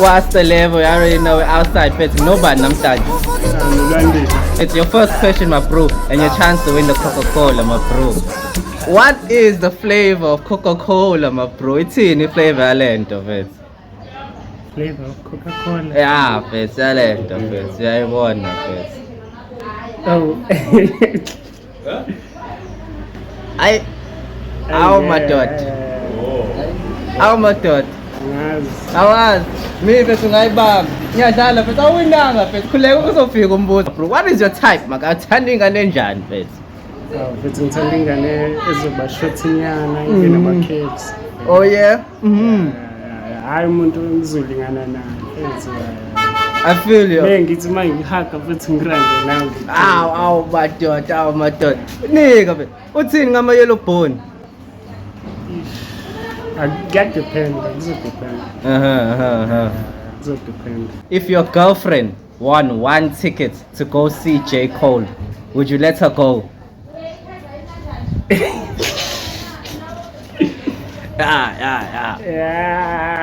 What's the level? I already know it outside, but nobody namhlanje. It's your first question, my bro, and your chance to win the Coca-Cola, my bro. What is the flavor of Coca-Cola, my bro? It's in the flavor element of it. Flavor of Coca-Cola. Yeah, it's element of it. Yeah, I won of it. Oh. How my dot? How my dot? Awazi. Mina bese ngayibamba. Ngiyadlala bese awinanga bese khuleka uzofika umbuzo. Bro, what is your type? Maka uthanda ingane enjani bese? Futhi ngithanda ingane ezoba shortinyana ibe nama-caves. Oh yeah. Hayi umuntu engizolingana naye. I feel you. Ngithi uma ngihaga futhi ngirande nawe. Aw madoda. Nika bese. Uthini ngama yellow bone? Kuyadependa, kuzodependa. Kuzodependa. If your girlfriend won 1 ticket to go see J. Cole, would you let her go? Yeah.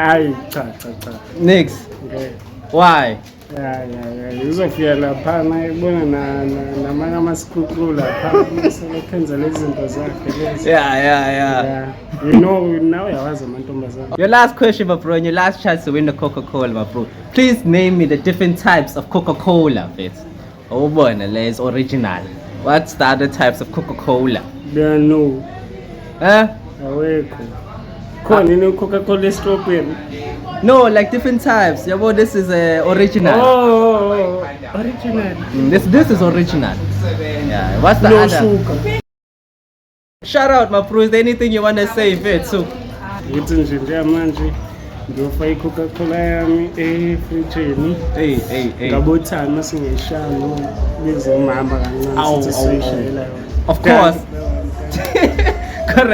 Hayi cha. Nix. Okay. Why? Uzofika laphana ibona namanye ama-screw laphana selokhenza lezi zinto zakhe lezi. Yeah. You know now uyawazi amantombazana. Your last question, my bro, and your last chance to win the Coca-Cola, my bro. Please name me the different types of Coca-Cola, bit. Oh boy, it's original. What's the other types of Coca-Cola? There are no. Huh? Awekho. Khona ini Coca-Cola strawberry. No, like different types. Yeah, well, this is original. Oh, original. This is original. Yeah. What's the No other? sugar. Shout out, my bro. Is there anything you wanna say, Fit? So. Ngithi nje njengamanje ngiyofaka i-Coca-Cola yami efrijini. Hey. Ngabothana singeshano bize umama kancane sithi soyishayela yona. Of course. Correct.